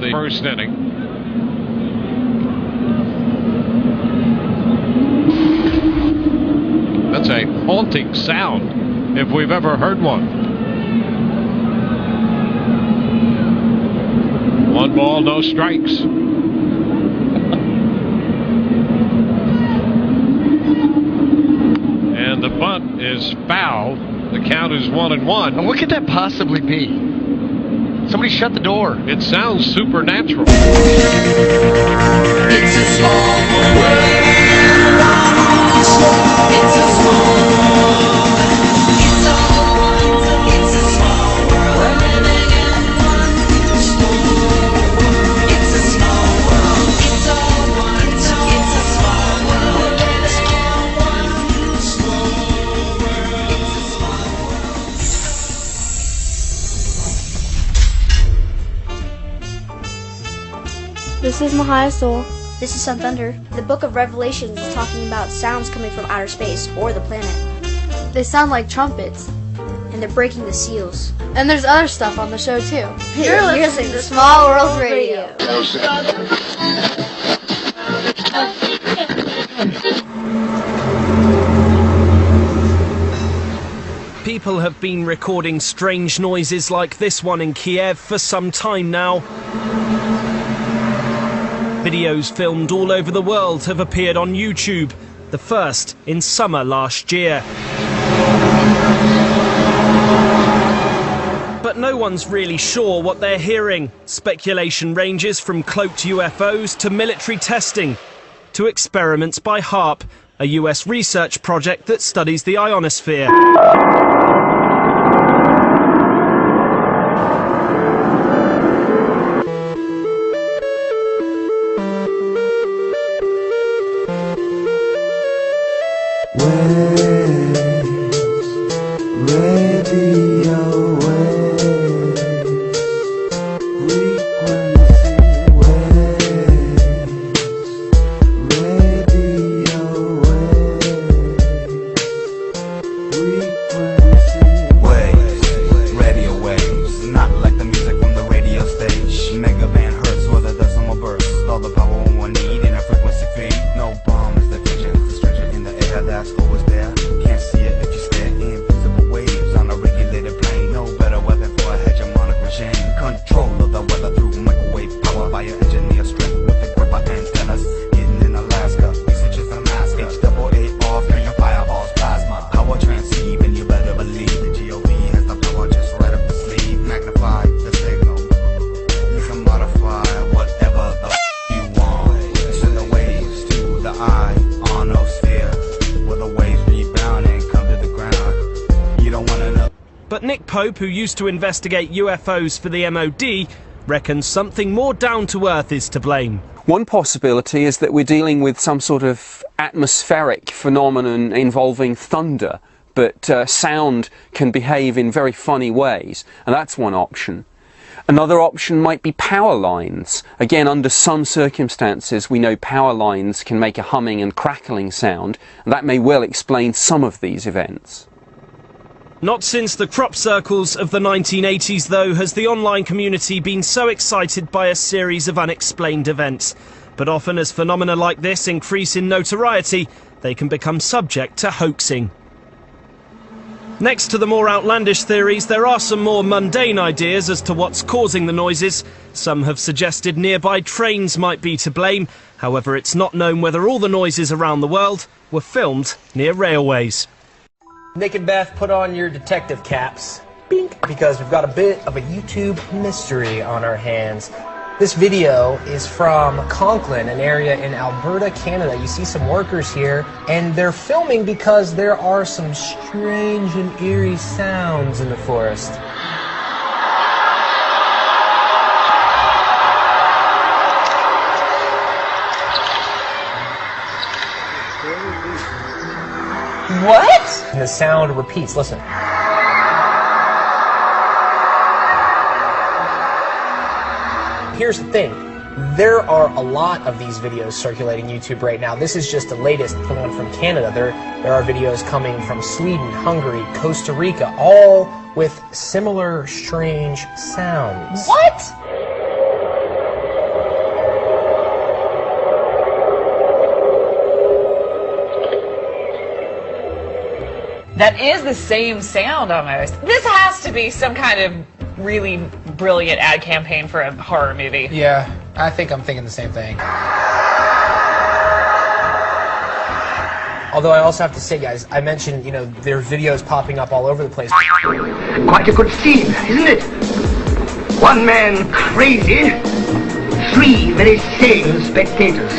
the first inning. That's a haunting sound, if we've ever heard one. 1 ball, no strikes. And the bunt is foul. The count is 1-1. Now what could that possibly be? Somebody shut the door. It sounds supernatural. It's a small world. It's a small world. It's all one. It's a small world. We're living in one small world. It's a small world. It's all one. It's a small world. We're living in one small world. It's a small world. This is Mahaya Soul. This is Sun Thunder. The book of Revelation is talking about sounds coming from outer space or the planet. They sound like trumpets. And they're breaking the seals. And there's other stuff on the show too. You're listening to Small World Radio. People have been recording strange noises like this one in Kiev for some time now. Videos filmed all over the world have appeared on YouTube, the first in summer last year. But no one's really sure what they're hearing. Speculation ranges from cloaked UFOs to military testing, to experiments by HAARP, a US research project that studies the ionosphere. But Nick Pope, who used to investigate UFOs for the MOD, reckons something more down to earth is to blame. One possibility is that we're dealing with some sort of atmospheric phenomenon involving thunder, but sound can behave in very funny ways, and that's one option. Another option might be power lines. Again, under some circumstances, we know power lines can make a humming and crackling sound, and that may well explain some of these events. Not since the crop circles of the 1980s, though, has the online community been so excited by a series of unexplained events. But often as phenomena like this increase in notoriety, they can become subject to hoaxing. Next to the more outlandish theories, there are some more mundane ideas as to what's causing the noises. Some have suggested nearby trains might be to blame. However, it's not known whether all the noises around the world were filmed near railways. Nick and Beth, put on your detective caps. Bink. Because we've got a bit of a YouTube mystery on our hands. This video is from Conklin, an area in Alberta, Canada. You see some workers here, and they're filming because there are some strange and eerie sounds in the forest. What? And the sound repeats. Listen. Here's the thing. There are a lot of these videos circulating YouTube right now. This is just the latest, the one from Canada. There are videos coming from Sweden, Hungary, Costa Rica, all with similar strange sounds. What? that is the same sound almost. This has to be some kind of really brilliant ad campaign for a horror movie. Yeah, I think I'm thinking the same thing. Although I also have to say, guys, I mentioned, you know, there are videos popping up all over the place. Quite a good scene, isn't it? One man crazy, 3 very sane spectators.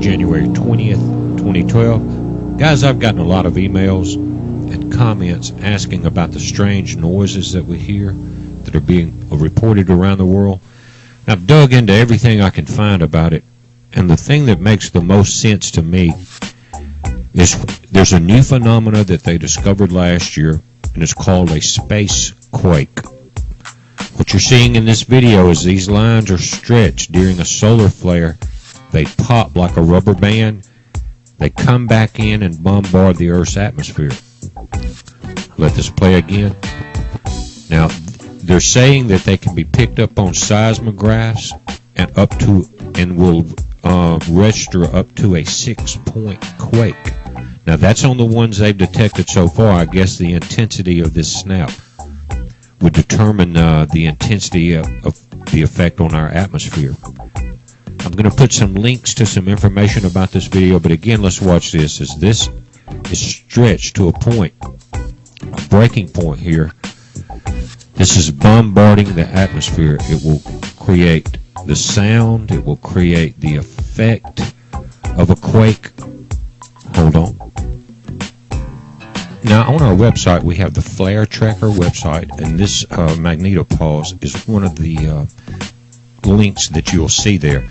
January 20th, 2012. Guys, I've gotten a lot of emails and comments asking about the strange noises that we hear that are being reported around the world. I've dug into everything I can find about it, and the thing that makes the most sense to me is there's a new phenomena that they discovered last year, and it's called a space quake. What you're seeing in this video is these lines are stretched during a solar flare. They pop like a rubber band. They come back in and bombard the Earth's atmosphere. Let this play again. Now, they're saying that they can be picked up on seismographs and will register up to a 6-point quake. Now, that's on the ones they've detected so far. I guess the intensity of this snap would determine the intensity of the effect on our atmosphere. I'm going to put some links to some information about this video, but again, let's watch this. As this is stretched to a point, a breaking point here, this is bombarding the atmosphere. It will create the sound. It will create the effect of a quake. Hold on. Now, on our website, we have the Flare Tracker website, and this magnetopause is one of the links that you'll see there.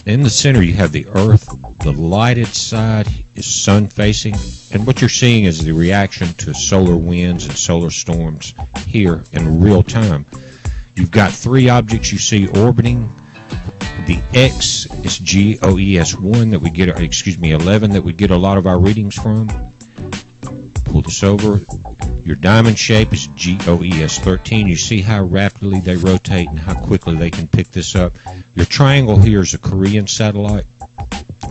In the center, you have the Earth. The lighted side is sun-facing, and what you're seeing is the reaction to solar winds and solar storms here in real time. You've got 3 objects you see orbiting. The X is GOES1 that we get, 11 that we get a lot of our readings from. Pull this over. Your diamond shape is GOES13. You see how rapidly they rotate and how quickly they can pick this up. Your triangle here is a Korean satellite.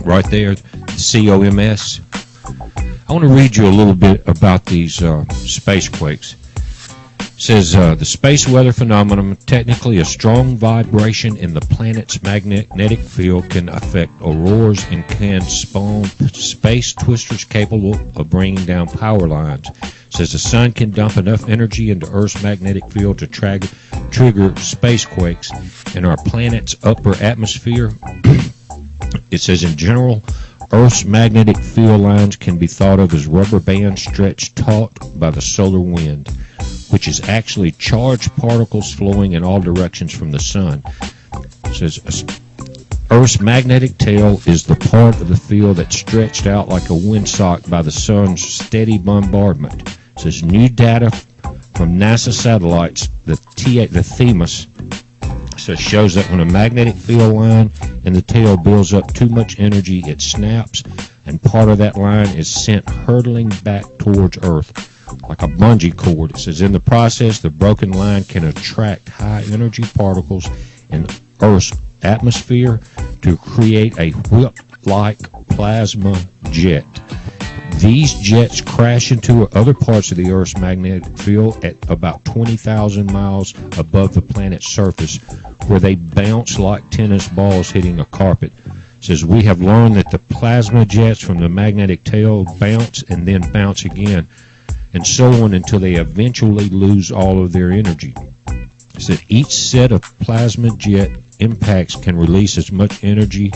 Right there, COMS. I want to read you a little bit about these space quakes. It says, the space weather phenomenon, technically a strong vibration in the planet's magnetic field, can affect auroras and can spawn space twisters capable of bringing down power lines. It says the sun can dump enough energy into Earth's magnetic field to trigger space quakes in our planet's upper atmosphere. It says, in general, Earth's magnetic field lines can be thought of as rubber bands stretched taut by the solar wind, which is actually charged particles flowing in all directions from the sun. It says, Earth's magnetic tail is the part of the field that's stretched out like a windsock by the sun's steady bombardment. It says, new data from NASA satellites, the Themis, so it shows that when a magnetic field line in the tail builds up too much energy, it snaps, and part of that line is sent hurtling back towards Earth, like a bungee cord. It says in the process, the broken line can attract high energy particles in Earth's atmosphere to create a whip-like plasma jet. These jets crash into other parts of the Earth's magnetic field at about 20,000 miles above the planet's surface, where they bounce like tennis balls hitting a carpet. It says we have learned that the plasma jets from the magnetic tail bounce and then bounce again, and so on until they eventually lose all of their energy. It said each set of plasma jet impacts can release as much energy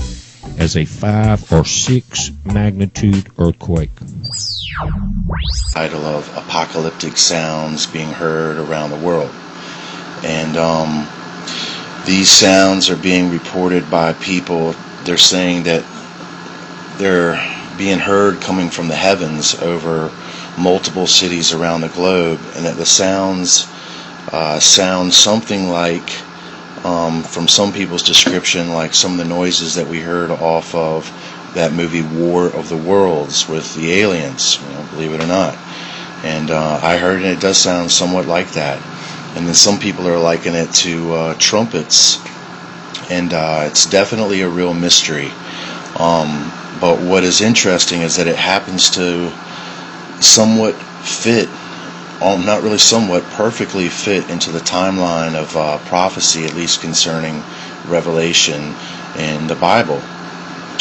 as a 5 or 6 magnitude earthquake. Title of apocalyptic sounds being heard around the world. And these sounds are being reported by people. They're saying that they're being heard coming from the heavens over multiple cities around the globe, and that the sounds sound something like, from some people's description, like some of the noises that we heard off of that movie War of the Worlds with the aliens, believe it or not. And I heard it does sound somewhat like that. And then some people are likening it to trumpets, and it's definitely a real mystery. But what is interesting is that it happens to somewhat fit, not really somewhat, perfectly fit into the timeline of prophecy, at least concerning Revelation in the Bible.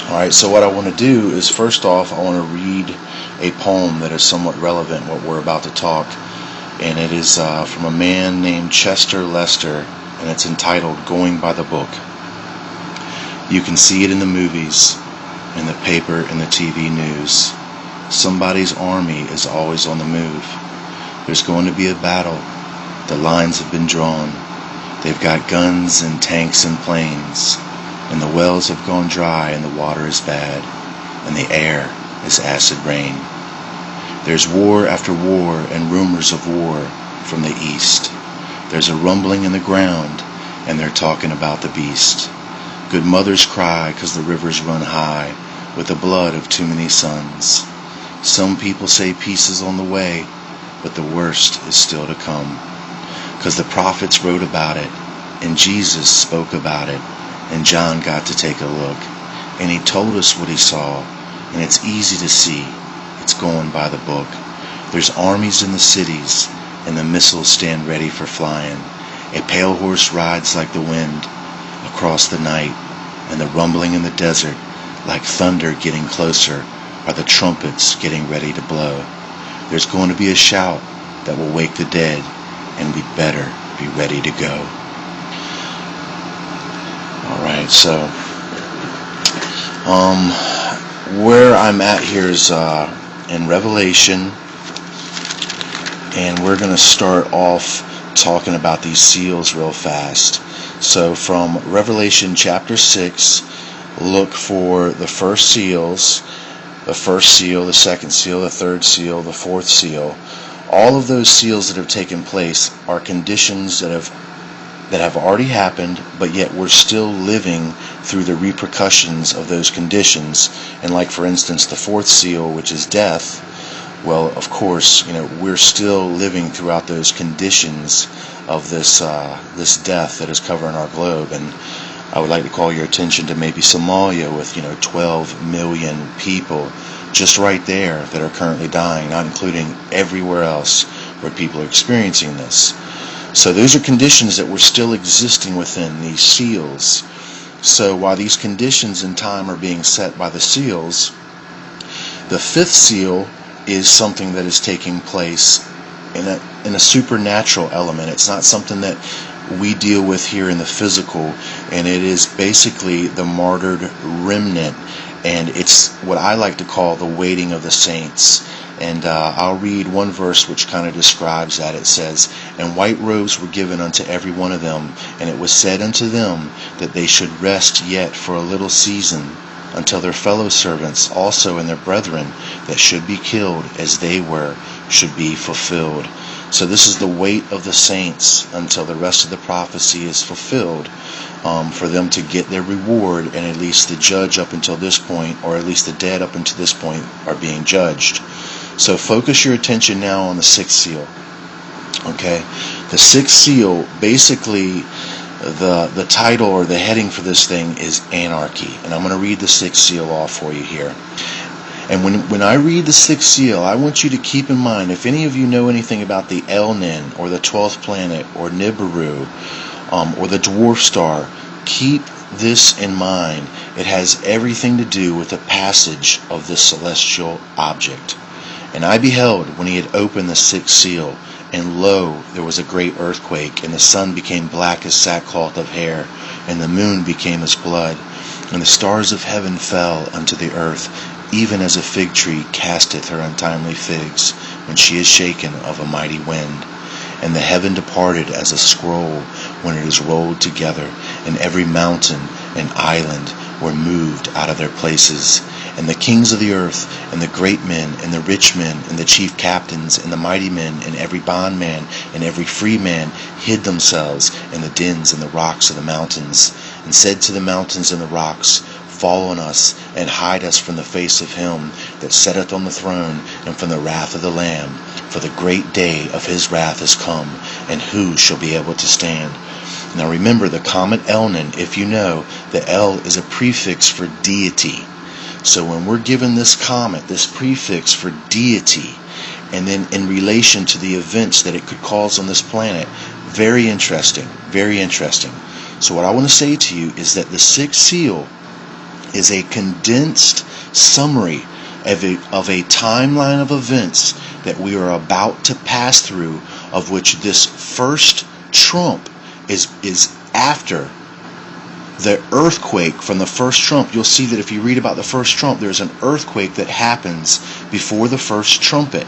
Alright, so what I want to do is, first off, I want to read a poem that is somewhat relevant what we're about to talk, and it is from a man named Chester Lester, and it's entitled Going by the Book. You can see it in the movies, in the paper, in the TV news. Somebody's army is always on the move. There's going to be a battle. The lines have been drawn. They've got guns and tanks and planes. And the wells have gone dry and the water is bad. And the air is acid rain. There's war after war and rumors of war from the east. There's a rumbling in the ground and they're talking about the beast. Good mothers cry 'cause the rivers run high with the blood of too many sons. Some people say peace is on the way, but the worst is still to come. 'Cause the prophets wrote about it, and Jesus spoke about it, and John got to take a look, and he told us what he saw, and it's easy to see. It's going by the book. There's armies in the cities, and the missiles stand ready for flying. A pale horse rides like the wind across the night, and the rumbling in the desert, like thunder getting closer, are the trumpets getting ready to blow. There's going to be a shout that will wake the dead, and we'd better be ready to go. Alright, so where I'm at here is in Revelation, and we're going to start off talking about these seals real fast. So from Revelation chapter 6, look for the first seals, the first seal, the second seal, the third seal, the fourth seal. All of those seals that have taken place are conditions that have already happened, but yet we're still living through the repercussions of those conditions. And like, for instance, the fourth seal, which is death, well, of course, we're still living throughout those conditions of this death that is covering our globe. And I would like to call your attention to maybe Somalia with 12 million people just right there that are currently dying, not including everywhere else where people are experiencing this. So those are conditions that were still existing within these seals. So while these conditions in time are being set by the seals, the fifth seal is something that is taking place in a supernatural element. It's not something that we deal with here in the physical, and it is basically the martyred remnant, and it's what I like to call the waiting of the saints. And I'll read one verse which kind of describes that. It says, "And white robes were given unto every one of them, and it was said unto them that they should rest yet for a little season, until their fellow servants also and their brethren that should be killed as they were should be fulfilled." So this is the weight of the saints until the rest of the prophecy is fulfilled, for them to get their reward, and at least the judge up until this point, or at least the dead up until this point, are being judged. So focus your attention now on the sixth seal. Okay, the sixth seal, basically the title or the heading for this thing is anarchy, and I'm going to read the sixth seal off for you here. And when I read the sixth seal, I want you to keep in mind, if any of you know anything about the Elnin, or the 12th planet, or Nibiru, or the dwarf star, keep this in mind. It has everything to do with the passage of this celestial object. And I beheld when he had opened the sixth seal, and lo, there was a great earthquake, and the sun became black as sackcloth of hair, and the moon became as blood, and the stars of heaven fell unto the earth, even as a fig tree casteth her untimely figs, when she is shaken of a mighty wind. And the heaven departed as a scroll when it is rolled together, and every mountain and island were moved out of their places. And the kings of the earth, and the great men, and the rich men, and the chief captains, and the mighty men, and every bondman, and every free man, hid themselves in the dens and the rocks of the mountains, and said to the mountains and the rocks, Fall on us, and hide us from the face of him that sitteth on the throne, and from the wrath of the Lamb. For the great day of his wrath is come, and who shall be able to stand? Now remember the comet Elnin, if you know, the L is a prefix for deity. So when we're given this comet, this prefix for deity, and then in relation to the events that it could cause on this planet, very interesting, very interesting. So what I want to say to you is that the sixth seal is a condensed summary of a timeline of events that we are about to pass through, of which this first trump is after the earthquake from the first trump. You'll see that if you read about the first trump, there's an earthquake that happens before the first trumpet.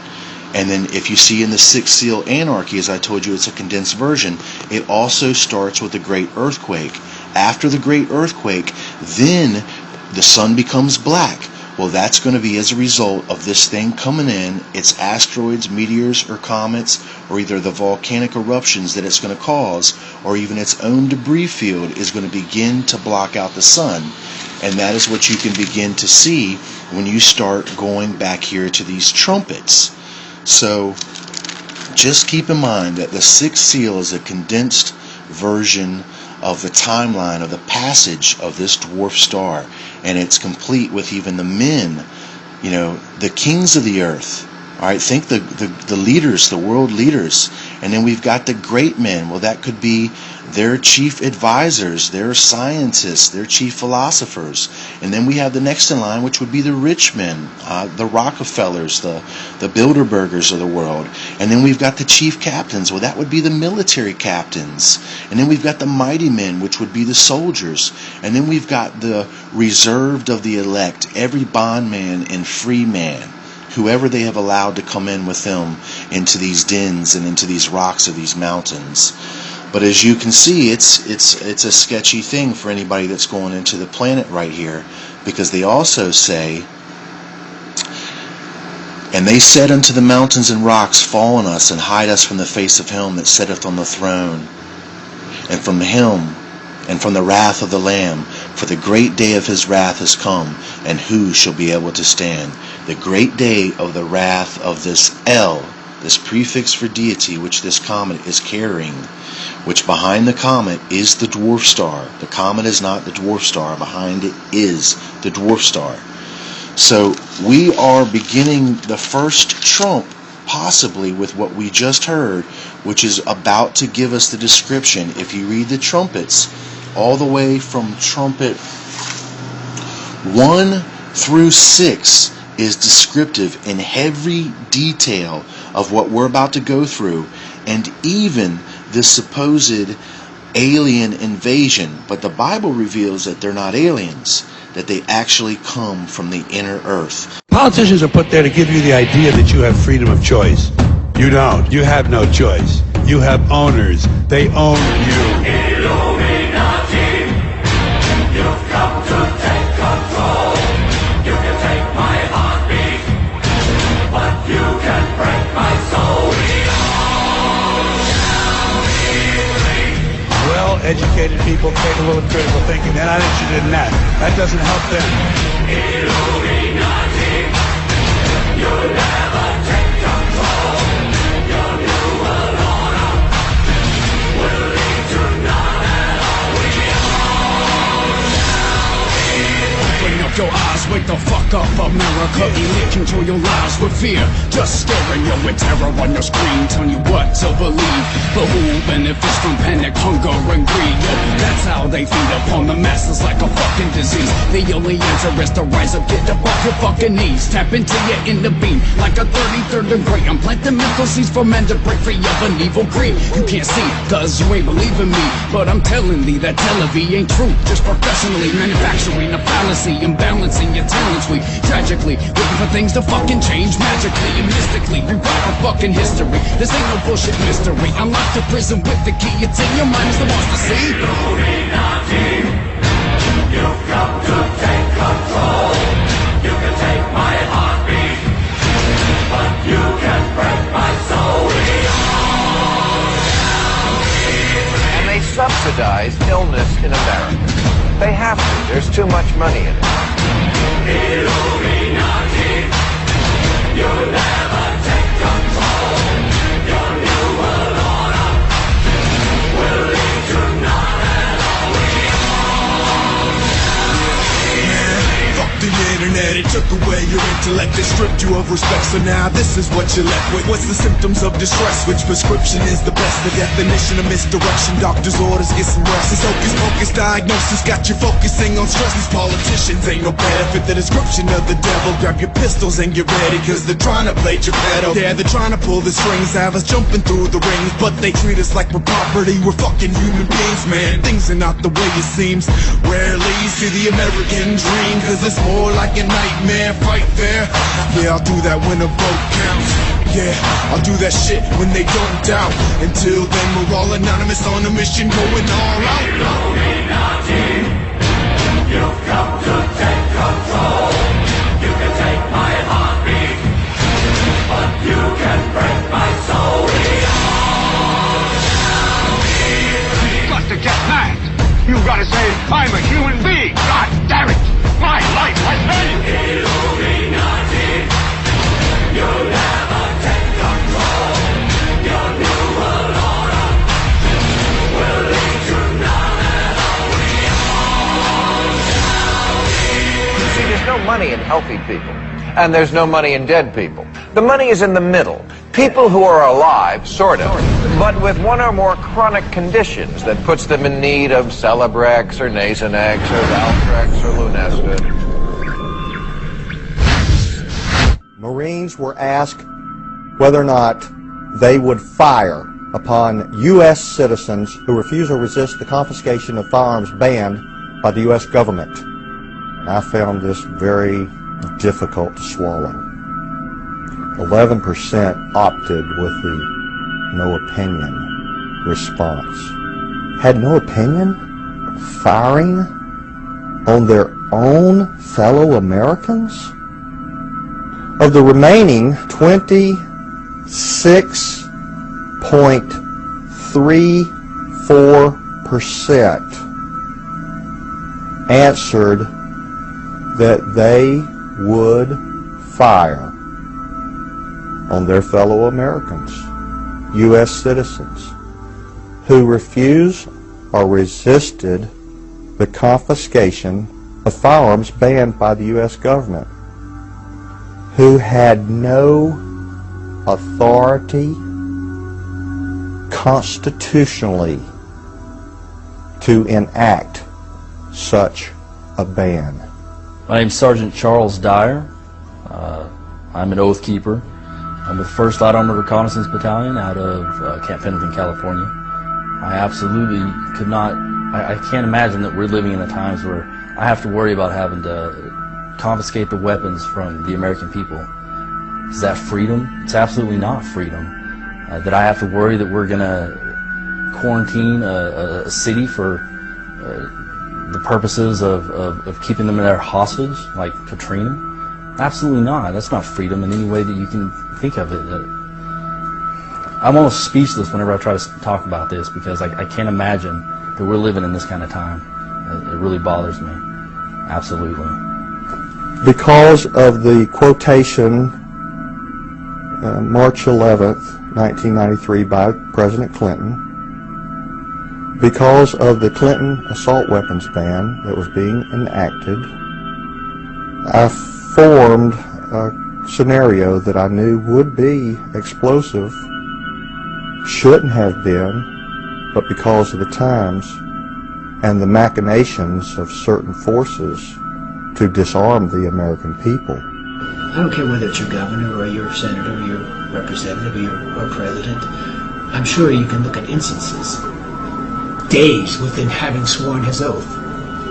And then if you see in the sixth seal anarchy, as I told you, it's a condensed version, it also starts with the great earthquake. After the great earthquake, then the sun becomes black. Well, that's going to be as a result of this thing coming in, its asteroids, meteors, or comets, or either the volcanic eruptions that it's going to cause, or even its own debris field is going to begin to block out the sun. And that is what you can begin to see when you start going back here to these trumpets. So just keep in mind that the sixth seal is a condensed version of the timeline of the passage of this dwarf star, and it's complete with even the men, the kings of the earth. All right, think the leaders, the world leaders, and then we've got the great men. Well, that could be their chief advisors, their scientists, their chief philosophers, and then we have the next in line, which would be the rich men, the Rockefellers, the Bilderbergers of the world, and then we've got the chief captains. Well, that would be the military captains, and then we've got the mighty men, which would be the soldiers, and then we've got the reserved of the elect, every bondman and free man, whoever they have allowed to come in with them into these dens and into these rocks of these mountains. But as you can see, it's a sketchy thing for anybody that's going into the planet right here, because they also say, And they said unto the mountains and rocks, Fall on us, and hide us from the face of him that sitteth on the throne, and from him, and from the wrath of the Lamb, for the great day of his wrath is come, and who shall be able to stand? The great day of the wrath of this L, this prefix for deity, which this comet is carrying, which behind the comet is the dwarf star. The comet is not the dwarf star. Behind it is the dwarf star. So we are beginning the first trump, possibly with what we just heard, which is about to give us the description. If you read the trumpets, all the way from trumpet 1 through 6 is descriptive in every detail of what we're about to go through, and even the supposed alien invasion. But the Bible reveals that they're not aliens, that they actually come from the inner earth. Politicians are put there to give you the idea that you have freedom of choice. You don't. You have no choice. You have owners. They own you. Illuminati, you've come to take control. You can take my heartbeat, but you can break my soul. people take a little critical thinking. They're not interested in that. That doesn't help them. Illuminati, you'll never take control. Your new world order will lead to none at all. Open up your eyes, wake the fuck up, America. Elite control your lives with fear, just staring you with terror on your screen, telling you what to believe. But who benefits from panic, hunger, and greed? Yo, that's how they feed upon the masses like a fucking disease. The only answer is to rise up, get up off your fucking knees. Tap into your inner beam like a 33rd degree. I'm planting mental seeds for men to break free of an evil greed. You can't see, cause you ain't believing me, but I'm telling thee that television ain't true. Just professionally manufacturing a fallacy, imbalancing your talents. We tragically waiting for things to fucking change magically and mystically rewrite our fucking history. This ain't no bullshit mystery. I'm locked to prison with the key. It's in your mind, is the ones to see. Illuminati, you've come to take control. You can take my heartbeat, but you can break my soul. And they subsidize illness in America. They have to. There's too much money in it. Illuminati, you'll never take control. Your new world order will lead to none at all. Fuck the internet, it took away your intellect. It stripped you of respect, so now this is what you're left with. What's the symptoms of distress? Which prescription is the best? The definition of misdirection, doctor's orders, get some rest. This hocus pocus diagnosis got you focusing on stress. These politicians ain't no better fit the description of the devil. Grab your pistols and get ready, cause they're trying to play Geppetto. Yeah, they're trying to pull the strings, have us jumping through the rings, but they treat us like we're property. We're fucking human beings, man. Things are not the way it seems. Rarely see the American dream, cause it's more like a nightmare fight there. Yeah, I'll do that when a vote counts. Yeah, I'll do that shit when they don't doubt. Until then, we're all anonymous on a mission, going all out. Illuminati, you've come to take control. You can take my heartbeat, but you can break my soul. You've got to get mad. You've got to say, I'm a human being. God damn it. My life has value. Illuminati, you'll never take control. Your new world order will lead to none at all. You see, there's no money in healthy people, and there's no money in dead people. The money is in the middle. People who are alive, sort of, but with one or more chronic conditions that puts them in need of Celebrex or Nasonex or Valtrex or Lunesta. Marines were asked whether or not they would fire upon U.S. citizens who refuse or resist the confiscation of firearms banned by the U.S. government. And I found this very difficult to swallow. 11% opted with the no opinion response. Had no opinion? Firing on their own fellow Americans? Of the remaining 26.34% answered that they would fire on their fellow Americans, U.S. citizens, who refused or resisted the confiscation of firearms banned by the U.S. government, who had no authority constitutionally to enact such a ban. My name's Sergeant Charles Dyer. I'm an oath keeper. I'm with 1st Light Armored Reconnaissance Battalion out of Camp Pendleton, California. I absolutely could not, I can't imagine that we're living in the times where I have to worry about having to confiscate the weapons from the American people. Is that freedom? It's absolutely not freedom. That I have to worry that we're going to quarantine a city for the purposes of keeping them in their hostage, like Katrina? Absolutely not. That's not freedom in any way that you can think of it. I'm almost speechless whenever I try to talk about this, because I can't imagine that that we're living in this kind of time. It really bothers me. Absolutely. Because of the quotation March 11th, 1993 by President Clinton, because of the Clinton assault weapons ban that was being enacted, I formed a scenario that I knew would be explosive, shouldn't have been, but because of the times and the machinations of certain forces to disarm the American people. I don't care whether it's your governor or your senator or your representative or your president. I'm sure you can look at instances, days within having sworn his oath,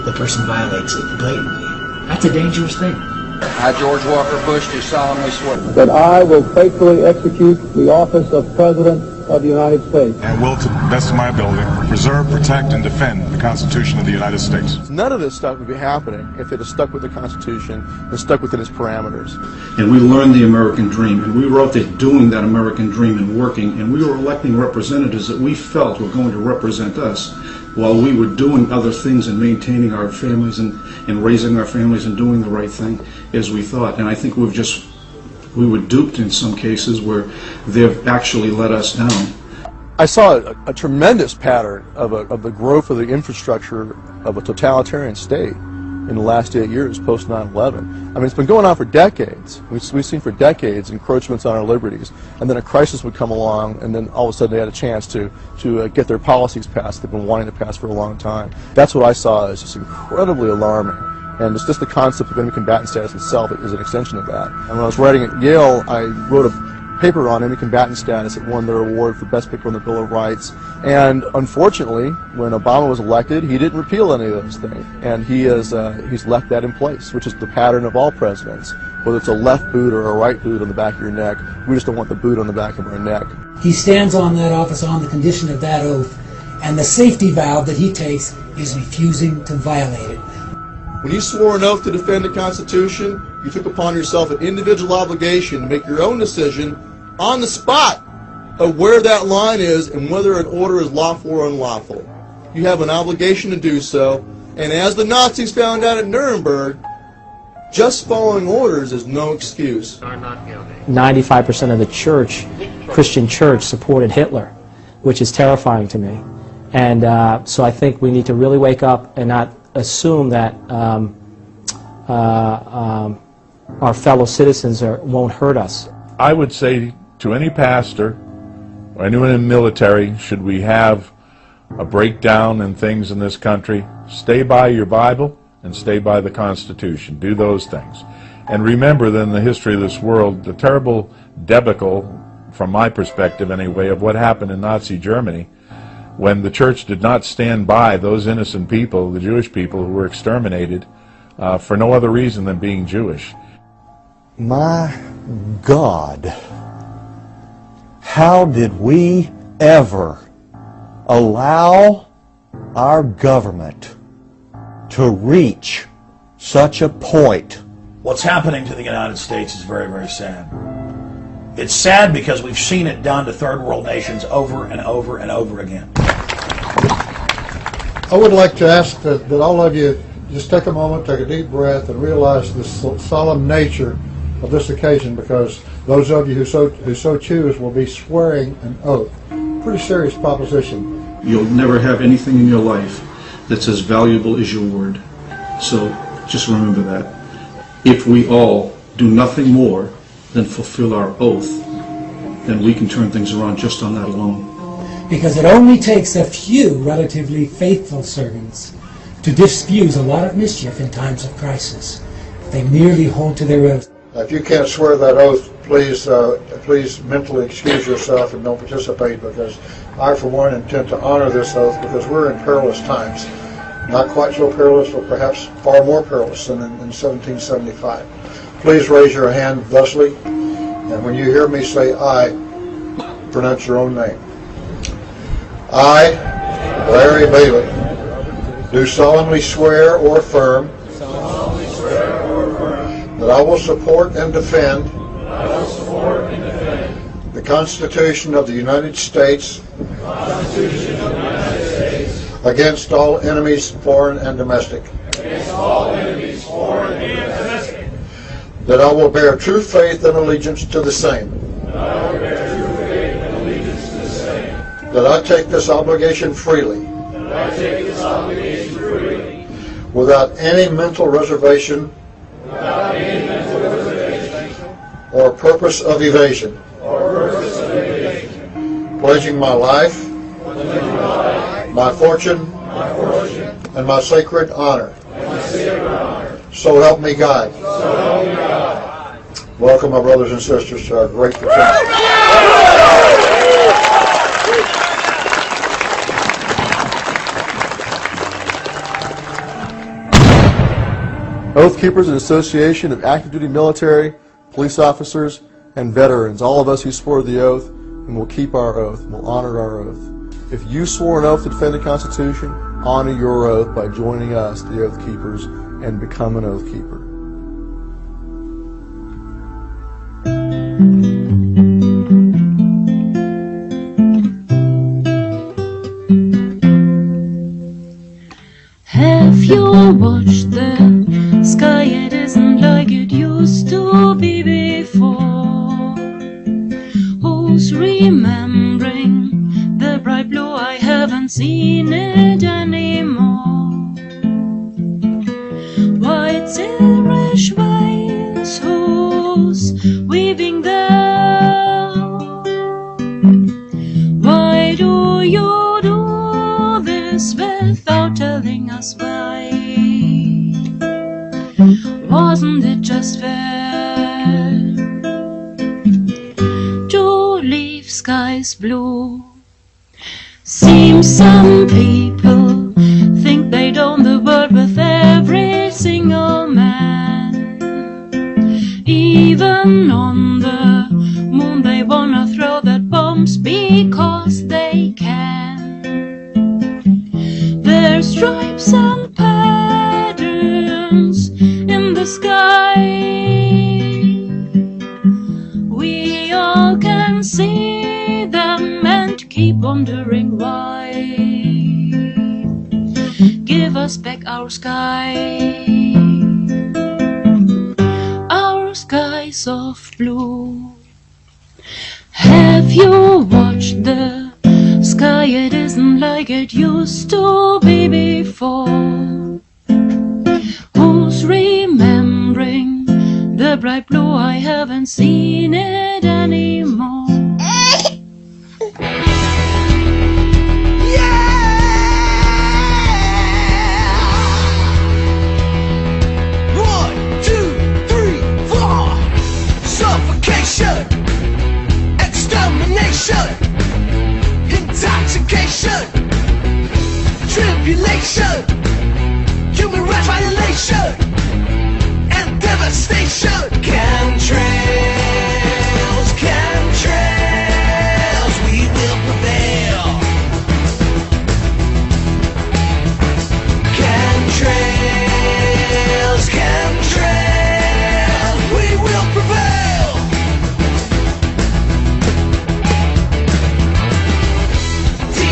the person violates it blatantly. That's a dangerous thing. I, George Walker Bush, do solemnly swear that I will faithfully execute the office of President of the United States. And will, to the best of my ability, preserve, protect, and defend the Constitution of the United States. None of this stuff would be happening if it had stuck with the Constitution and stuck within its parameters. And we learned the American dream, and we were out there doing that American dream and working, and we were electing representatives that we felt were going to represent us while we were doing other things and maintaining our families and raising our families and doing the right thing as we thought. And I think we were duped in some cases where they've actually let us down. I saw a tremendous pattern of the growth of the infrastructure of a totalitarian state in the last 8 years post 9/11. I mean, it's been going on for decades. We've seen for decades encroachments on our liberties, and then a crisis would come along, and then all of a sudden they had a chance to get their policies passed they've been wanting to pass for a long time. That's what I saw as just incredibly alarming. And it's just the concept of enemy combatant status itself is an extension of that. And when I was writing at Yale, I wrote a paper on enemy combatant status. It won their award for best paper on the Bill of Rights. And unfortunately, when Obama was elected, he didn't repeal any of those things. And he's left that in place, which is the pattern of all presidents. Whether it's a left boot or a right boot on the back of your neck, we just don't want the boot on the back of our neck. He stands on that office on the condition of that oath, and the safety valve that he takes is refusing to violate it. When you swore an oath to defend the Constitution, you took upon yourself an individual obligation to make your own decision on the spot of where that line is and whether an order is lawful or unlawful. You have an obligation to do so, and as the Nazis found out at Nuremberg, just following orders is no excuse. 95% of the church, Christian church, supported Hitler, which is terrifying to me. And so I think we need to really wake up and not assume that our fellow citizens won't hurt us. I would say to any pastor or anyone in the military, should we have a breakdown in things in this country, stay by your Bible and stay by the Constitution. Do those things. And remember that in the history of this world, the terrible debacle, from my perspective anyway, of what happened in Nazi Germany, when the church did not stand by those innocent people, the Jewish people who were exterminated for no other reason than being Jewish. My God, how did we ever allow our government to reach such a point? What's happening to the United States is very, very sad. It's sad because we've seen it done to third world nations over and over and over again. I would like to ask that all of you just take a moment, take a deep breath, and realize the solemn nature of this occasion, because those of you who so choose will be swearing an oath. Pretty serious proposition. You'll never have anything in your life that's as valuable as your word. So just remember that. If we all do nothing more than fulfill our oath, then we can turn things around just on that alone. Because it only takes a few relatively faithful servants to diffuse a lot of mischief in times of crisis. They merely hold to their oath. If you can't swear that oath, please mentally excuse yourself and don't participate, because I, for one, intend to honor this oath, because we're in perilous times. Not quite so perilous, but perhaps far more perilous than in 1775. Please raise your hand thusly, and when you hear me say "I," pronounce your own name. I, Larry Bailey, do solemnly swear or affirm that I will support and defend the Constitution of the United States against all enemies, foreign and domestic. That I will bear true faith and allegiance to the same. That I take this obligation freely. Without any mental reservation or purpose of evasion. Pledging my life, my fortune, and my sacred honor. So help me God. Welcome, my brothers and sisters, to our great fraternity. Oath Keepers, an association of active duty military, police officers, and veterans, all of us who swore the oath and will keep our oath, and will honor our oath. If you swore an oath to defend the Constitution, honor your oath by joining us, the Oath Keepers, and become an Oath Keeper. Have you watched the sky? It isn't like it used to be before. Who's remembering the bright blue? I haven't seen it anymore. White Irish veins, who's weaving there? Why do you do this without telling us why? Wasn't it just fair to leave skies blue? Seems some people think they'd own the world with every single man. Even on the moon they wanna throw that bombs because they can. There's stripes and patterns in the sky. We all can see them and keep wondering why. Give us back our sky, our skies of blue. Have you watched the sky? It isn't like it used to be before. Who's remembering the bright blue? I haven't seen it anymore. Suffocation, extermination, intoxication, tribulation, human rights violation, and devastation. Chemtrails, chemtrails, we will prevail. Chemtrails, chemtrails, we will prevail.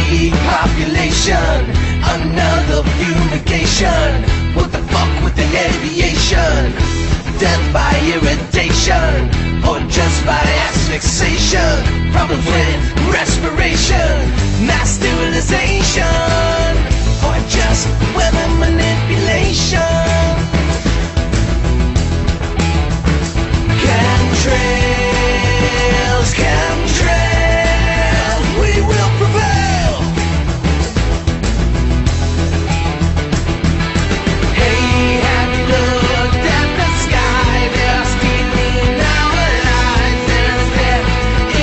Depopulation, another fumigation. What the fuck with the aviation? Death by irritation, or just by asphyxiation. Problems with respiration, mass sterilization, or just weather manipulation. Chemtrails, chemtrails, we will prevail. Hey, have you looked at the sky? They're stealing our lives. There's death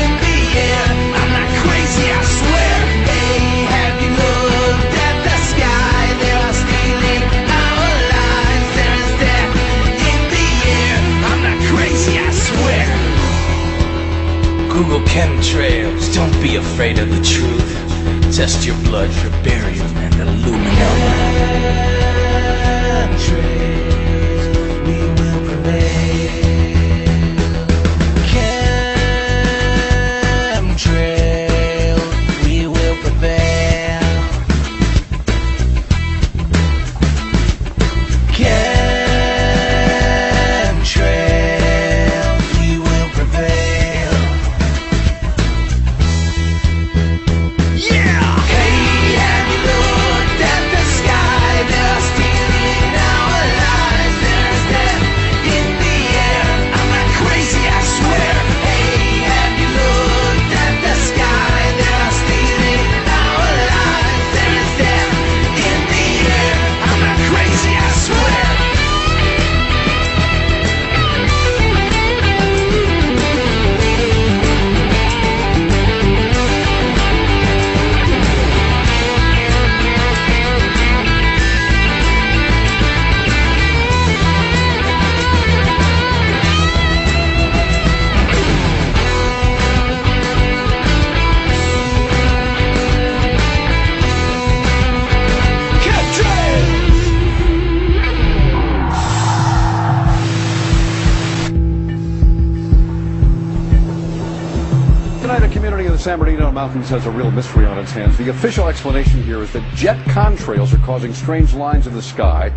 in the air. I'm not crazy, I swear. Hey, have you looked at the sky? They're stealing our lives. There's death in the air. I'm not crazy, I swear. Google chemtrails, don't be afraid of the truth. Test your blood for barium and aluminum. Chemtrails, we will prevail. Chemtrails, we will prevail. the San Bernardino Mountains has a real mystery on its hands. The official explanation here is that jet contrails are causing strange lines in the sky,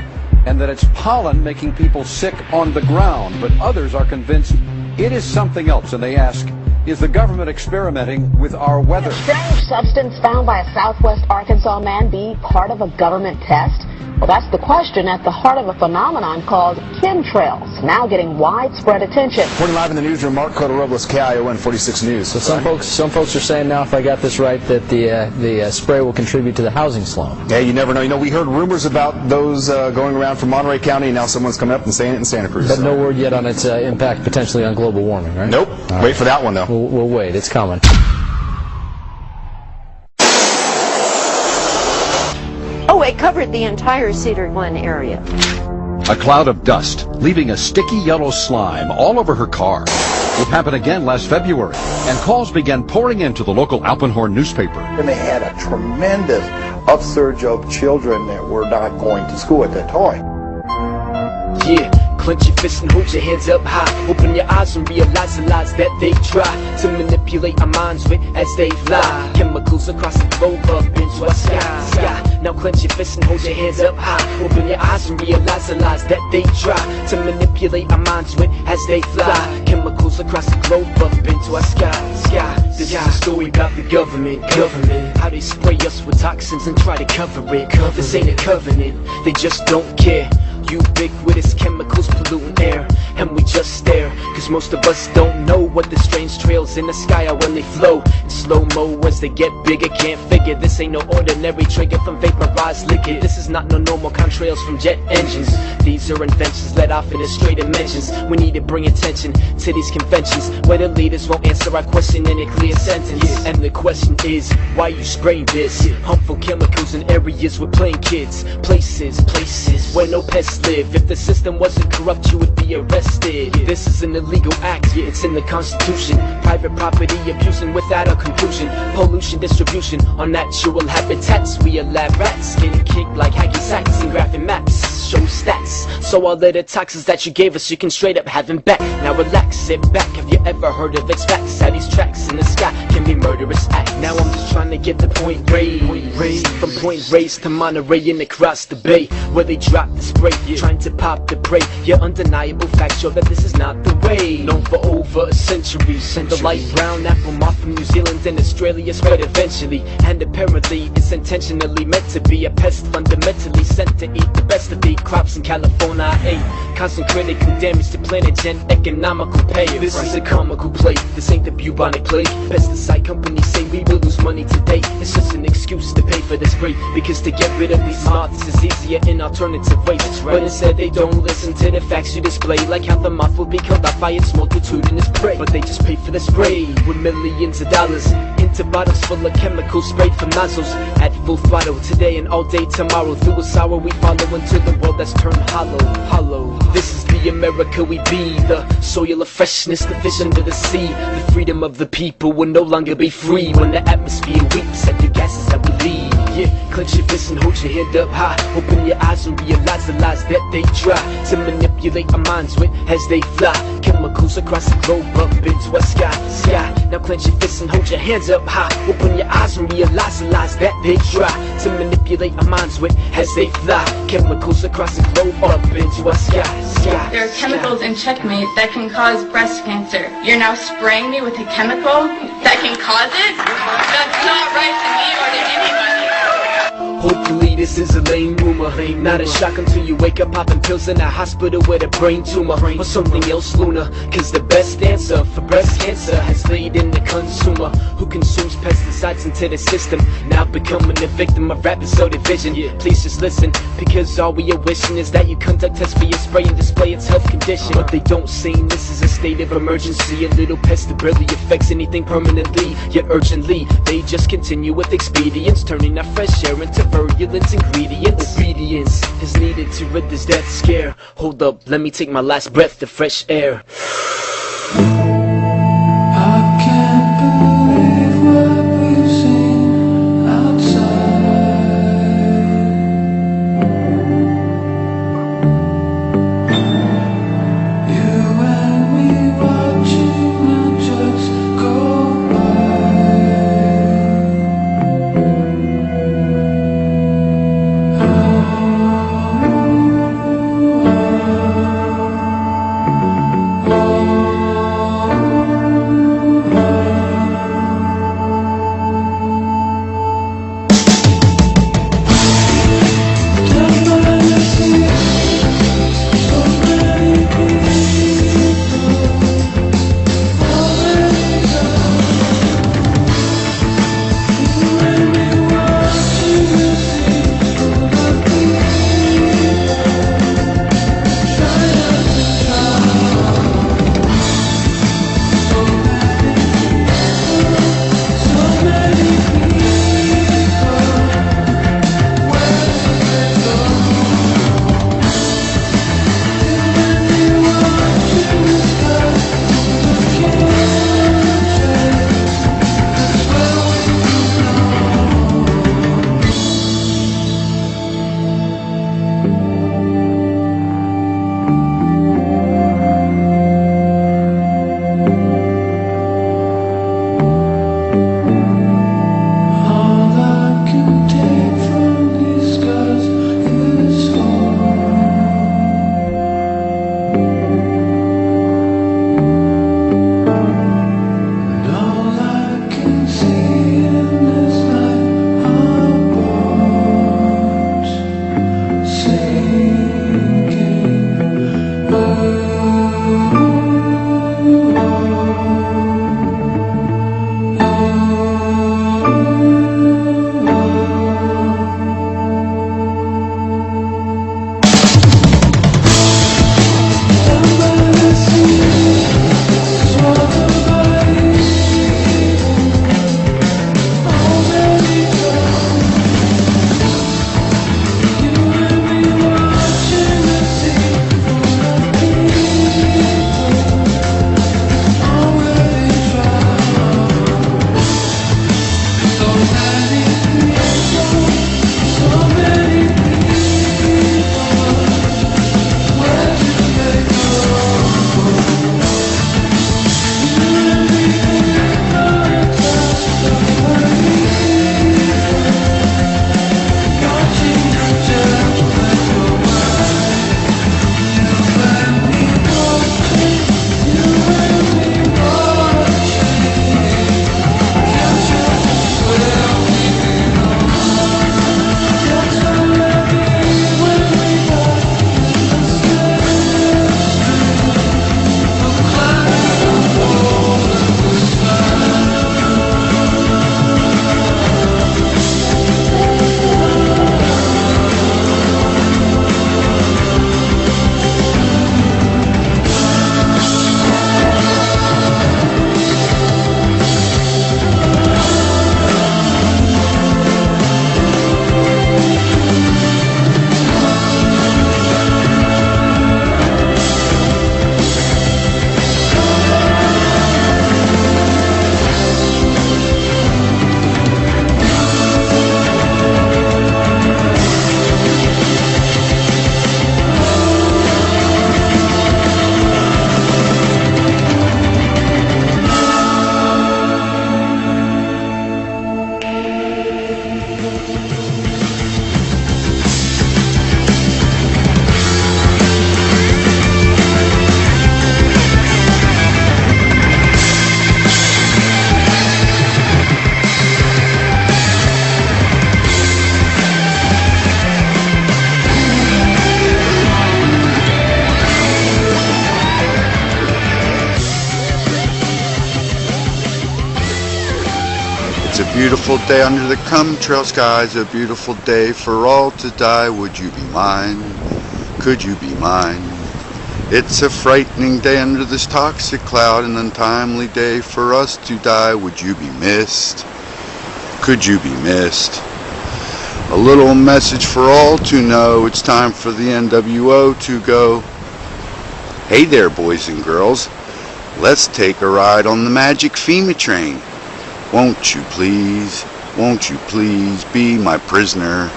and that it's pollen making people sick on the ground. But others are convinced it is something else, and they ask, is the government experimenting with our weather? Strange substance found by a southwest Arkansas man be part of a government test? Well, that's the question at the heart of a phenomenon called chemtrails, now getting widespread attention. Reporting live in the newsroom, Mark Cotorobles, KION 46 News. So some folks are saying now, if I got this right, that the spray will contribute to the housing slump. Yeah, you never know. You know, we heard rumors about those going around from Monterey County, and now someone's coming up and saying it in Santa Cruz. But no word yet on its impact potentially on global warming, right? Nope. Wait for that one, though. We'll wait. It's coming. Oh, it covered the entire Cedar Glen area. A cloud of dust, leaving a sticky yellow slime all over her car. It happened again last February, and calls began pouring into the local Alpenhorn newspaper. And they had a tremendous upsurge of children that were not going to school at that time. Yeah. Clench your fists and hold your hands up high. Open your eyes and realize the lies that they try to manipulate our minds with as they fly. Chemicals across the globe up into our sky. Now clench your fists and hold your hands up high. Open your eyes and realize the lies that they try to manipulate our minds with as they fly. Chemicals across the globe up into our sky. This is a story about the government. How they spray us with toxins and try to cover it. This ain't a covenant, they just don't care. Ubiquitous chemicals polluting air, and we just stare, cause most of us don't know what the strange trails in the sky are when they flow in slow-mo as they get bigger. Can't figure this ain't no ordinary trigger from vaporized liquid. This is not no normal contrails from jet engines. These are inventions let off in the straight dimensions. We need to bring attention to these conventions where the leaders won't answer our question in a clear sentence. And the question is, why you spraying this? Harmful chemicals in areas with plain kids, places where no pests live. If the system wasn't corrupt, you would be arrested. This is an illegal act, it's in the Constitution. Private property abusing without a conclusion. Pollution distribution on natural habitats. We allow rats getting kicked like hacky sacks and graphing maps. Show stats, so all of the toxins that you gave us, you can straight up have them back. Now relax, sit back. Have you ever heard of X-Facts? How these tracks in the sky can be murderous acts. Now I'm just trying to get the point raised. From Point Reyes to Monterey and across the bay, where they drop the spray, trying to pop the prey. Your undeniable facts show that this is not the way. Known for over a century, the light brown apple moth from New Zealand and Australia spread eventually, and apparently it's intentionally meant to be a pest, fundamentally sent to eat the best of the crops in California. Causing critical damage to planet and economical pay. This is a comical play, this ain't the bubonic plague. Pesticide companies say we will lose money today. It's just an excuse to pay for the spray, because to get rid of these moths is easier in alternative ways. But instead they don't listen to the facts you display, like how the moth will be killed off by its multitudinous prey. But they just pay for the spray with millions of dollars into bottles full of chemicals sprayed from nozzles at full throttle today and all day tomorrow. Through a sorrow we follow into the world that's turned hollow. This is the America we be, the soil of freshness, the fish under the sea. The freedom of the people will no longer be free when the atmosphere weeps at the gases that we leave. Yeah, clench your fists and hold your head up high. Open your eyes and realize the lies that they try to manipulate our minds with as they fly. Chemicals across the globe up into our sky. Now clench your fists and hold your hands up high. Open your eyes and realize the lies that they try to manipulate our minds with as they fly. Chemicals across the globe up into our sky. There are chemicals in Checkmate that can cause breast cancer. You're now spraying me with a chemical that can cause it? That's not right to me or to anybody. Hopefully this is a lame rumor, not a shock until you wake up popping pills in a hospital with a brain tumor or something else lunar. Cause the best answer for breast cancer has laid in the consumer who consumes pesticides into the system, now becoming a victim of rapid soul division. Please just listen, because all we are wishing is that you conduct tests for your spray and display its health condition. But they don't say this is a state of emergency. A little pest that barely affects anything permanently, yet urgently they just continue with expedients, turning our fresh air into virulent ingredients. Obedience is needed to rid this death scare. Hold up, let me take my last breath of fresh air. You and me watching the trucks go by. It's a beautiful day under the chemtrail skies, a beautiful day for all to die. Would you be mine? Could you be mine? It's a frightening day under this toxic cloud, an untimely day for us to die. Would you be missed? Could you be missed? A little message for all to know, it's time for the NWO to go. Hey there, boys and girls, let's take a ride on the magic FEMA train. Won't you please be my prisoner?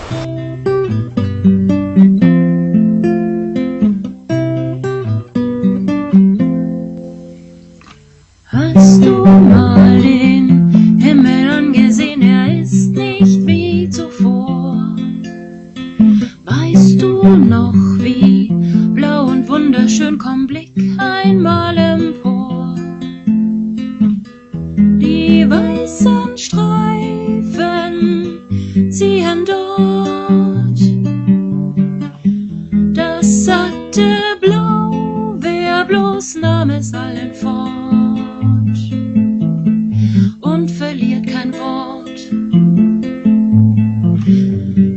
Hast du mal den Himmel angesehen, ist nicht wie zuvor. Weißt du noch, wie blau und wunderschön, komm, blick einmal empor. Die weißen Streifen ziehen dort das satte Blau, wer bloß nahm es allen fort und verliert kein Wort.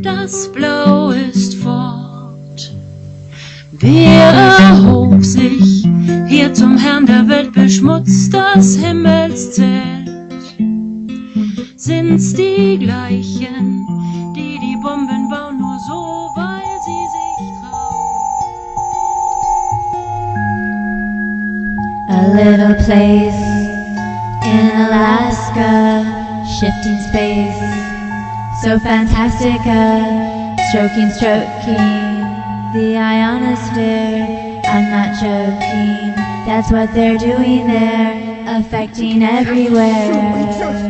Das Blau ist fort. Wer erhob sich hier zum Herrn der Welt, beschmutzt das Himmelszelt? Sind's die gleichen, die die Bomben bauen, nur so, weil sie sich trauen? A little place in Alaska, shifting space, so fantastic, stroking the ionosphere. I'm not joking, that's what they're doing there, affecting everywhere.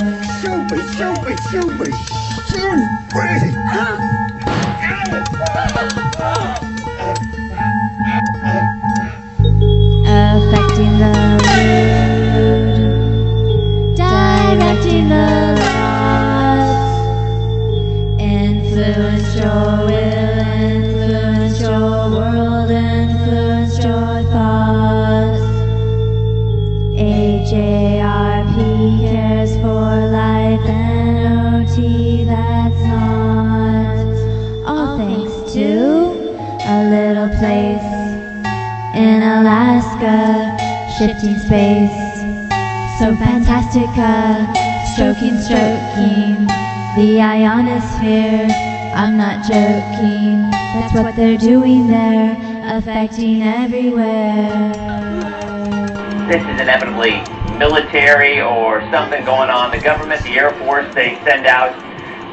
Shoot me! Affecting the mood, directing the thoughts, influence your will, influence your world, influence your thoughts. AJRP cares for life, NOT that's not. All thanks to a little place in Alaska, shifting space, so fantastic, stroking the ionosphere. I'm not joking, that's what they're doing there, affecting everywhere. This is inevitably military or something going on. The government, the Air Force, they send out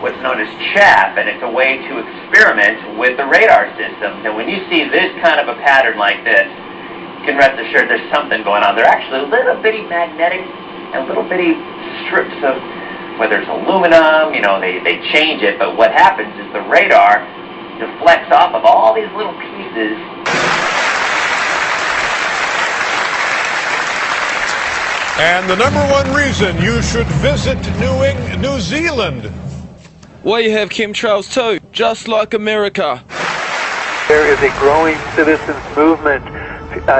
what's known as chaff, and it's a way to experiment with the radar systems. And when you see this kind of a pattern like this, you can rest assured there's something going on. They're actually little bitty magnetic and little bitty strips of, whether it's aluminum, they change it, but what happens is the radar deflects off of all these little pieces. And the number one reason you should visit New Zealand. We have chemtrails too, just like America. There is a growing citizens movement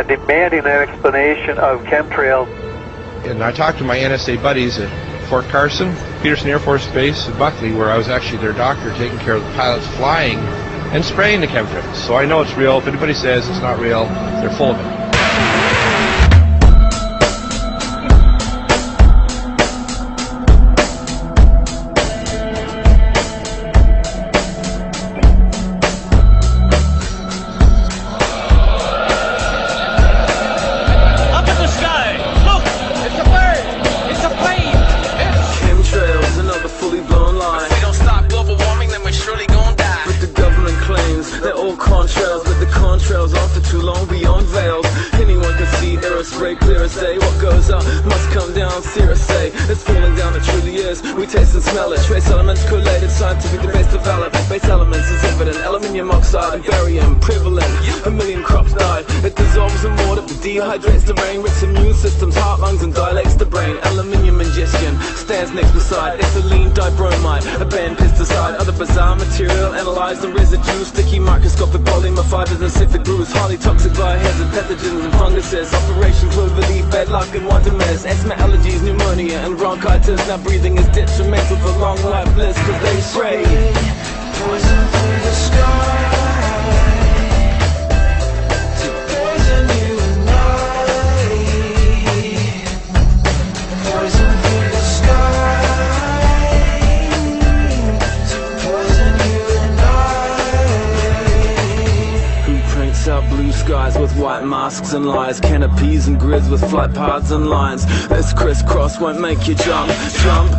demanding an explanation of chemtrails. And I talked to my NSA buddies at Fort Carson, Peterson Air Force Base, and Buckley, where I was actually their doctor taking care of the pilots flying and spraying the chemtrails. So I know it's real. If anybody says it's not real, they're full of it. We taste and smell it. Trace elements collated, scientific debates developed. Base elements is evident. Aluminium oxide and barium prevalent. A million crops died. It dissolves in water, but dehydrates the brain. Rich immune systems, heart, lungs, and dilates the brain. Aluminium ingestion stands next beside ethylene dibromide, a banned pesticide. Other bizarre material analyzed and residue. Sticky microscopic polymer fibers and citric brews. Highly toxic biohazard pathogens and funguses. Operation Cloverleaf, bad luck risk and wonderments. Asthma, allergies, pneumonia, and bronchitis. Not breathing is detrimental for long life bliss, cause they spray poison through the sky to poison you and I. Poison through the sky to poison you and I. Who prints out blue skies with white masks and lies, canopies and grids with flight paths and lines? This crisscross won't make you jump, jump.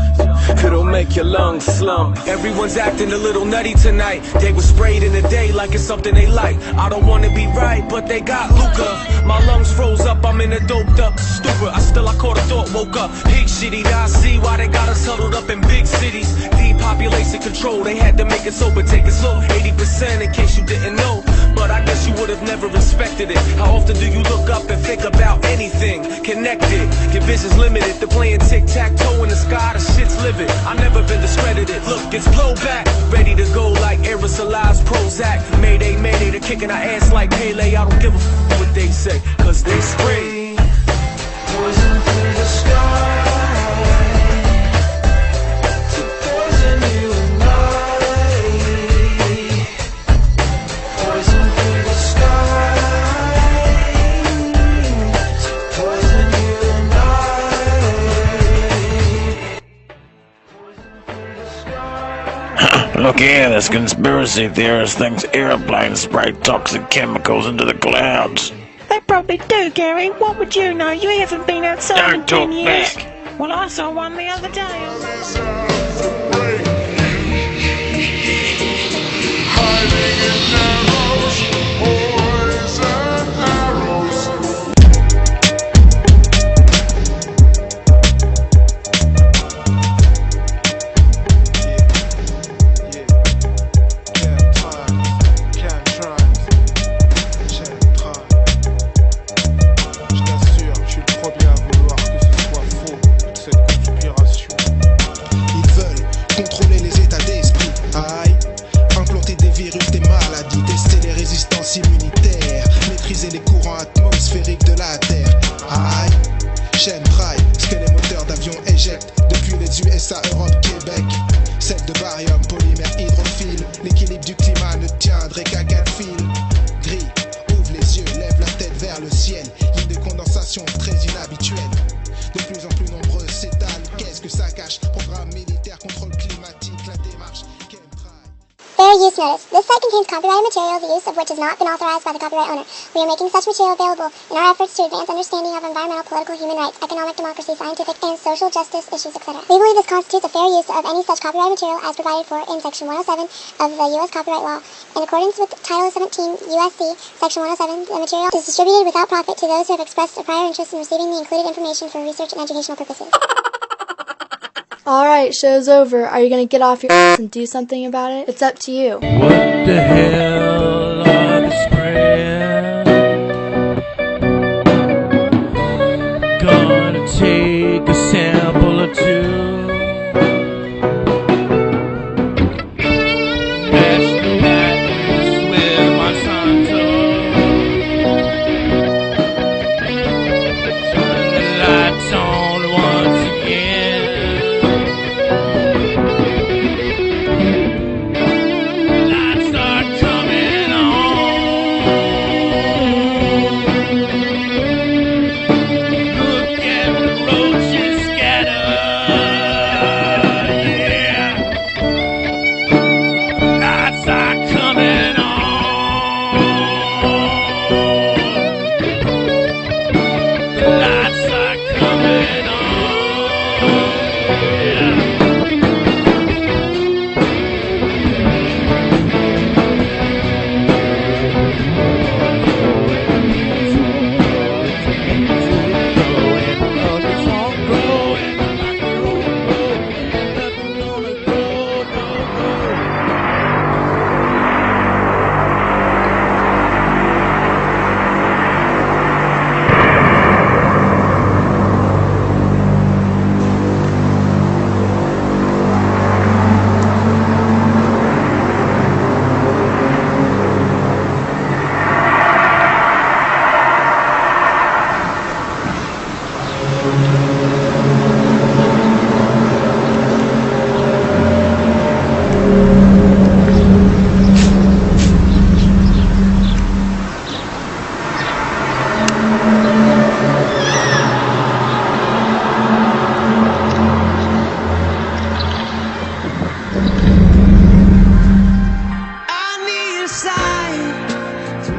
It'll make your lungs slump. Everyone's acting a little nutty tonight. They were sprayed in the day like it's something they like. I don't wanna be right, but they got Luca. My lungs froze up, I'm in a doped up stupor. I caught a thought, woke up. Pig shitty, now I see why they got us huddled up in big cities. Depopulation control, they had to make it sober, take it slow. 80% in case you didn't know. But I guess you would have never respected it. How often do you look up and think about anything connected? Your vision's limited, they're playing tic-tac-toe in the sky, the shit's livid. I've never been discredited. Look, it's blowback, ready to go like aerosolized Prozac. Mayday, mayday, they're kicking our ass like Pele. I don't give a f what they say, cause they spray poison through the sky to poison you and I. Poison through the sky to poison you and I. Look here, this conspiracy theorist thinks airplanes spray toxic chemicals into the clouds. They probably do, Gary. What would you know? You haven't been outside in 10 years. Back. Well, I saw one the other day. Les courants atmosphériques de la Terre. Aïe, chemtrails, ce que les moteurs d'avion éjectent depuis les USA, Europe, Québec. Celle de barium, polymère, hydrophile. L'équilibre du climat ne tiendrait qu'à 4 fils. Gris, ouvre les yeux, lève la tête vers le ciel. Ligne de condensation très inhabituelle. De plus en plus nombreux s'étalent. Qu'est-ce que ça cache? Programme militaire, contrôle climatique, la démarche. Fair use notice. This site contains copyrighted material, the use of which has not been authorized by the copyright owner. We are making such material available in our efforts to advance understanding of environmental, political, human rights, economic democracy, scientific, and social justice issues, etc. We believe this constitutes a fair use of any such copyrighted material as provided for in Section 107 of the U.S. Copyright Law. In accordance with Title 17 U.S.C. Section 107, the material is distributed without profit to those who have expressed a prior interest in receiving the included information for research and educational purposes. Alright, show's over. Are you gonna get off your ass and do something about it? It's up to you. What the hell are the spread? Gonna take a sample or two. Match the patterns with Monsanto. Turn the lights on once again. Look at the roaches scatter.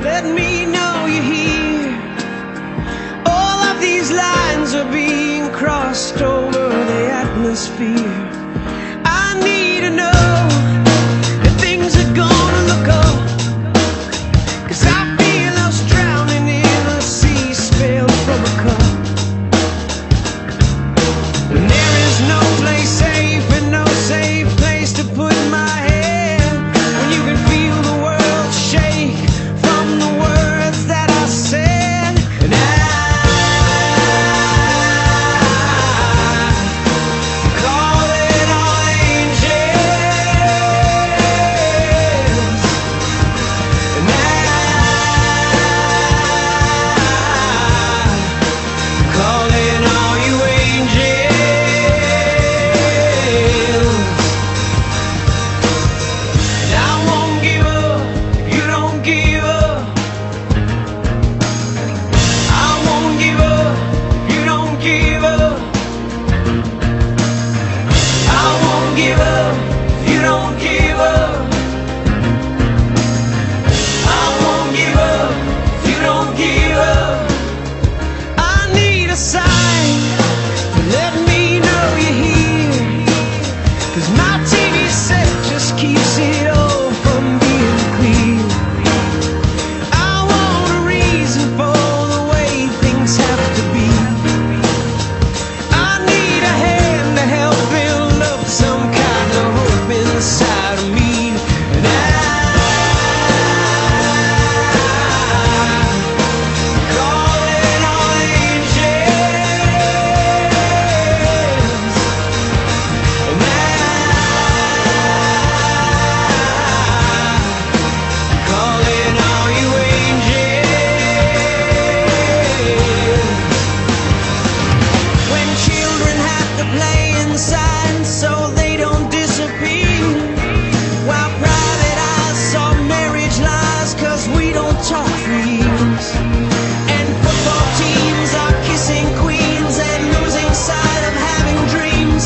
Let me know you're here. All of these lines are being crossed over the atmosphere. I need to know that things are gonna look up, 'cause I feel us drowning in a sea spilled from a cup. And there is no place safe and no safe place to put my head when you can feel the world shake from the words that I said. And I call it all angels. And I call it all you angels. And I won't give up if you don't give up. I won't give up if you don't give up. I won't give up if you don't give up. I won't give up if you don't give up. I need a sign to let me know you're here, 'cause my TV set just keeps it all from being clear. I want a reason for the way things have to be. I need a hand to help build up some kind of hope inside of me. And I call it all angels. And I call it all you angels. When children have to play inside so they don't disappear, while private eyes saw marriage lies 'cause we don't talk for years. And football teams are kissing queens and losing sight of having dreams,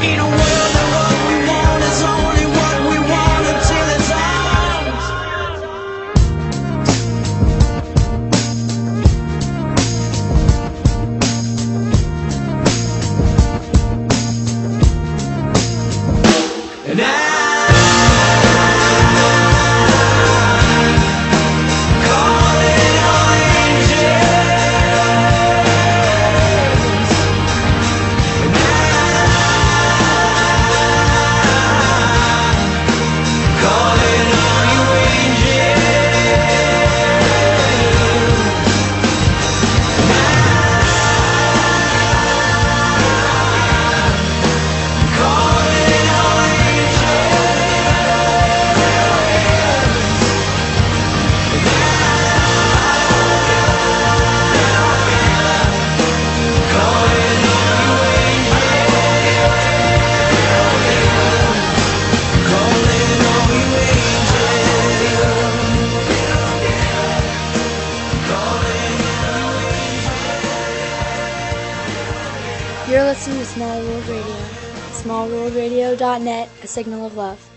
in a world that what we want is only what we want until it's ours. And I call it all angels. And I call it all you angels. And I call it all You're listening to Small World Radio. SmallWorldRadio.net, a signal of love.